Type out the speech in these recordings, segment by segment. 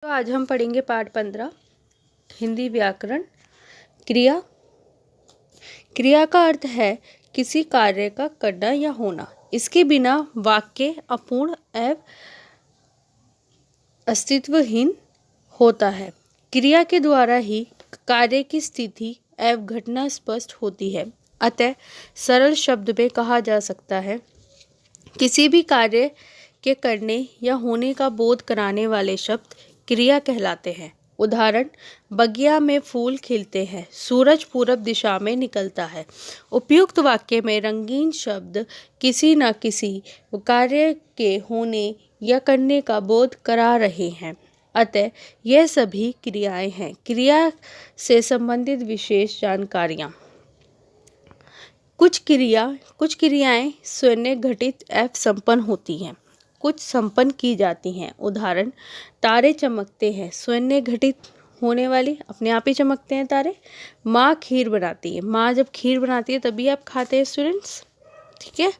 तो आज हम पढ़ेंगे पाठ 15 हिंदी व्याकरण। क्रिया। क्रिया का अर्थ है किसी कार्य का करना या होना। इसके बिना वाक्य अपूर्ण एवं अस्तित्वहीन होता है। क्रिया के द्वारा ही कार्य की स्थिति एवं घटना स्पष्ट होती है। अतः सरल शब्द में कहा जा सकता है किसी भी कार्य के करने या होने का बोध कराने वाले शब्द क्रिया कहलाते हैं। उदाहरण, बगिया में फूल खिलते हैं, सूरज पूरब दिशा में निकलता है। उपयुक्त वाक्य में रंगीन शब्द किसी न किसी कार्य के होने या करने का बोध करा रहे हैं। अतः यह सभी क्रियाएं हैं। क्रिया से संबंधित विशेष जानकारियाँ। कुछ क्रियाएं स्वयं घटित एवं संपन्न होती हैं, कुछ संपन्न की जाती हैं। उदाहरण, तारे चमकते हैं, स्वयं घटित होने वाली, अपने आप ही चमकते हैं तारे। माँ खीर बनाती है, माँ जब खीर बनाती है तभी आप खाते हैं स्टूडेंट्स। ठीक है।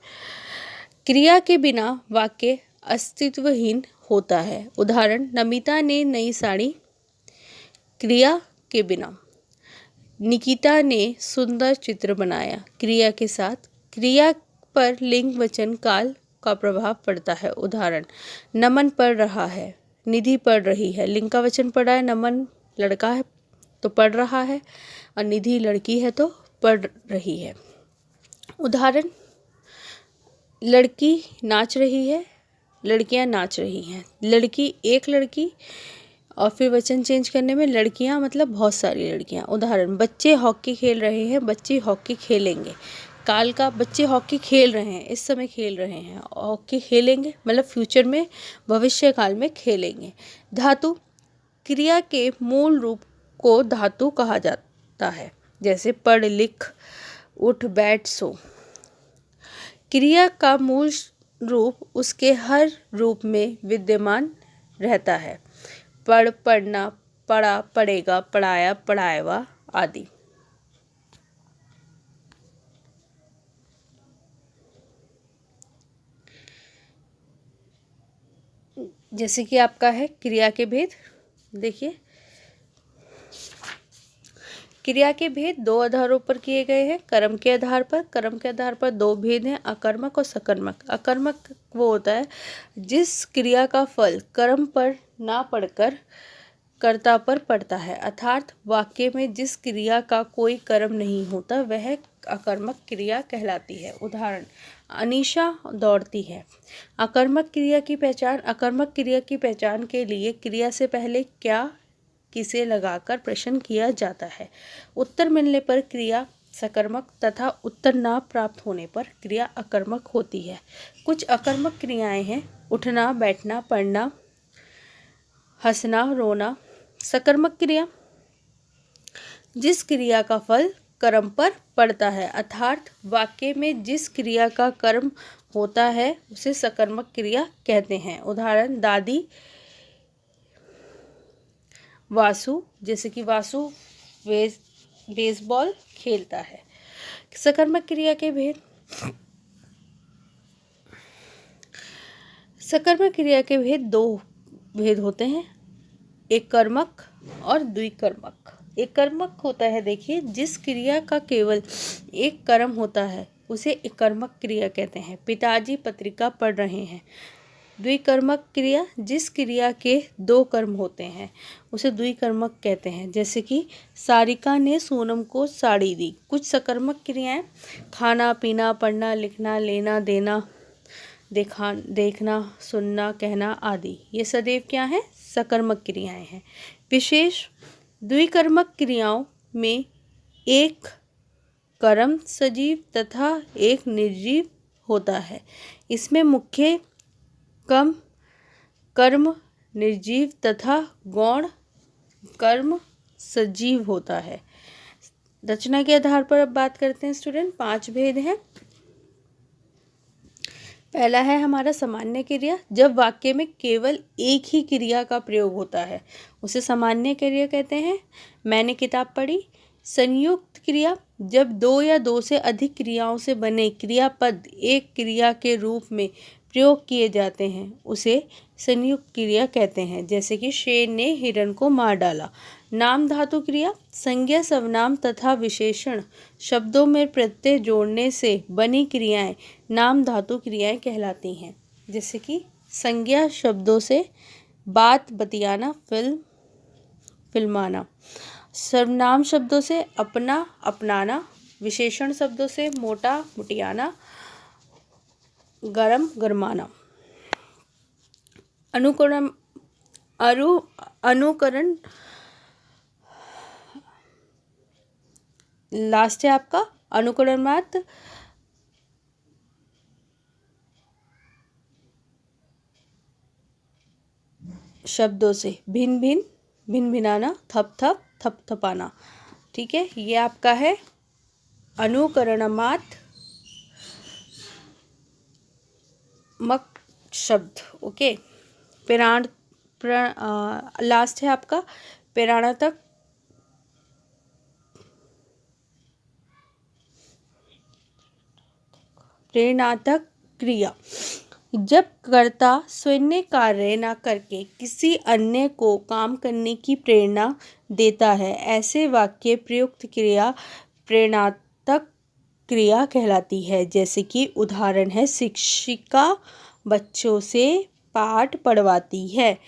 क्रिया के बिना वाक्य अस्तित्वहीन होता है। उदाहरण, नमिता ने नई साड़ी। क्रिया के बिना। निकिता ने सुंदर चित्र बनाया। क्रिया के साथ क्रिया पर लिंग वचन काल का प्रभाव पड़ता है। उदाहरण, नमन पढ़ रहा है, निधि पढ़ रही है। लिंग का वचन पढ़ा है, नमन लड़का है तो पढ़ रहा है और निधि लड़की है तो पढ़ रही है। उदाहरण, लड़की नाच रही है, लड़कियां नाच रही हैं। लड़की एक लड़की और फिर वचन चेंज करने में लड़कियां मतलब बहुत सारी लड़कियां। उदाहरण, बच्चे हॉकी खेल रहे हैं, बच्चे हॉकी खेलेंगे। काल का बच्चे हॉकी खेल रहे हैं, इस समय खेल रहे हैं। हॉकी खेलेंगे मतलब फ्यूचर में, भविष्य काल में खेलेंगे। धातु। क्रिया के मूल रूप को धातु कहा जाता है, जैसे पढ़, लिख, उठ, बैठ, सो। क्रिया का मूल रूप उसके हर रूप में विद्यमान रहता है। पढ़, पढ़ना, पढ़ा, पढ़ेगा, पढ़ाया, पढ़ाएगा आदि। जैसे कि आपका है क्रिया के भेद। देखिए, क्रिया के भेद दो आधारों पर किए गए हैं। कर्म के आधार पर दो भेद हैं, अकर्मक और सकर्मक। अकर्मक वो होता है जिस क्रिया का फल कर्म पर ना पड़कर कर्ता पर पड़ता है, अर्थात वाक्य में जिस क्रिया का कोई कर्म नहीं होता वह अकर्मक क्रिया कहलाती है। उदाहरण, अनीशा दौड़ती है। अकर्मक क्रिया की पहचान के लिए क्रिया से पहले क्या किसे लगाकर प्रश्न किया जाता है। उत्तर मिलने पर क्रिया सकर्मक तथा उत्तर ना प्राप्त होने पर क्रिया अकर्मक होती है। कुछ अकर्मक क्रियाएं हैं, उठना, बैठना, पढ़ना, हंसना, रोना। सकर्मक क्रिया, जिस क्रिया का फल कर्म पर पड़ता है, अर्थात वाक्य में जिस क्रिया का कर्म होता है उसे सकर्मक क्रिया कहते हैं। उदाहरण, दादी वासु, जैसे कि वासु बेसबॉल खेलता है। सकर्मक क्रिया के भेद। सकर्मक क्रिया के भेद दो भेद होते हैं, एक कर्मक और द्विकर्मक। एक कर्मक होता है, देखिए, जिस क्रिया का केवल एक कर्म होता है उसे एक कर्मक क्रिया कहते हैं। पिताजी पत्रिका पढ़ रहे हैं। द्विकर्मक क्रिया, जिस क्रिया के दो कर्म होते हैं उसे द्विकर्मक कहते हैं, जैसे कि सारिका ने सोनम को साड़ी दी। कुछ सकर्मक क्रियाएं, खाना, पीना, पढ़ना, लिखना, लेना, देना, देखना, सुनना, कहना आदि। ये सदैव क्या है? सकर्मक क्रियाएं हैं। विशेष द्विकर्मक क्रियाओं में एक कर्म सजीव तथा एक निर्जीव होता है। इसमें मुख्य कर्म निर्जीव तथा गौण कर्म सजीव होता है। रचना के आधार पर अब बात करते हैं स्टूडेंट। 5 भेद हैं। पहला है हमारा सामान्य क्रिया। जब वाक्य में केवल एक ही क्रिया का प्रयोग होता है उसे सामान्य क्रिया कहते हैं। मैंने किताब पढ़ी। संयुक्त क्रिया, जब दो या दो से अधिक क्रियाओं से बने क्रियापद एक क्रिया के रूप में प्रयोग किए जाते हैं उसे संयुक्त क्रिया कहते हैं। जैसे कि शेर ने हिरण को मार डाला। नाम धातु क्रिया संज्ञा, सर्वनाम तथा विशेषण शब्दों में प्रत्यय जोड़ने से बनी क्रियाएं नाम धातु क्रियाएं कहलाती हैं। जैसे कि संज्ञा शब्दों से बात बतियाना, फिल्माना। सर्वनाम शब्दों से अपना, अपनाना। विशेषण शब्दों से मोटा, मुटियाना, गरम, गरमाना। अनुकरण लास्ट है आपका अनुकरणमात्र शब्दों से भिन्न भिन्न, भिन्न भिनाना, थप थप, थप थपाना। ठीक है, ये आपका है अनुकरणमात्र मक शब्द। ओके, लास्ट है आपका प्रेरणात्मक क्रिया। जब कर्ता स्वयं कार्य न करके किसी अन्य को काम करने की प्रेरणा देता है, ऐसे वाक्य प्रयुक्त क्रिया प्रेरणात्मक क्रिया कहलाती है। जैसे कि उदाहरण है, शिक्षिका बच्चों से पाठ पढ़वाती है।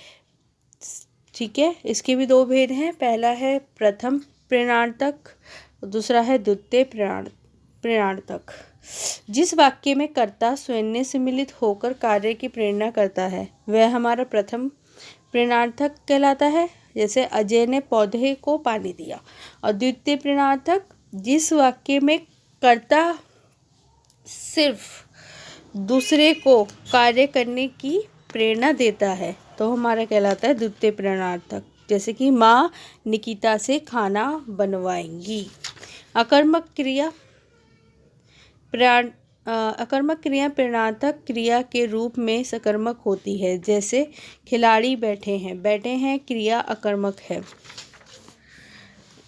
ठीक है, इसके भी दो भेद हैं। पहला है प्रथम प्रेरणात्मक, दूसरा है द्वितीय प्रेरणात्मक। जिस वाक्य में कर्ता स्वयं सम्मिलित होकर कार्य की प्रेरणा करता है वह हमारा प्रथम प्रेरणात्मक कहलाता है। जैसे अजय ने पौधे को पानी दिया। और द्वितीय प्रेरणात्मक जिस वाक्य में कर्ता सिर्फ दूसरे को कार्य करने की प्रेरणा देता है तो हमारा कहलाता है द्वितीय प्रेरणात्मक। जैसे कि माँ निकिता से खाना बनवाएंगी। अकर्मक क्रिया प्रेरणात्मक क्रिया के रूप में सकर्मक होती है। जैसे खिलाड़ी बैठे हैं क्रिया अकर्मक है।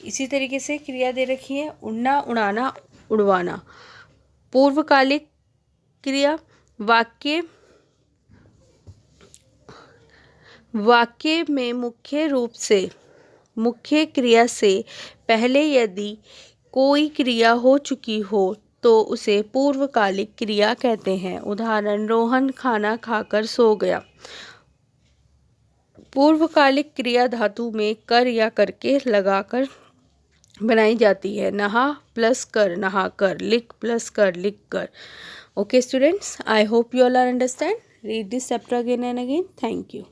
इसी तरीके से क्रिया दे रखी है उड़ना, उड़ाना, उड़वाना। पूर्वकालिक क्रिया वाक्य में मुख्य क्रिया से पहले यदि कोई क्रिया हो चुकी हो तो उसे पूर्वकालिक क्रिया कहते हैं। उदाहरण, रोहन खाना खाकर सो गया। पूर्वकालिक क्रिया धातु में कर या करके लगाकर बनाई जाती है। नहा प्लस कर, नहा कर। लिख प्लस कर, लिख कर। Okay students, I hope you all are understand. Read this chapter again and again. Thank you.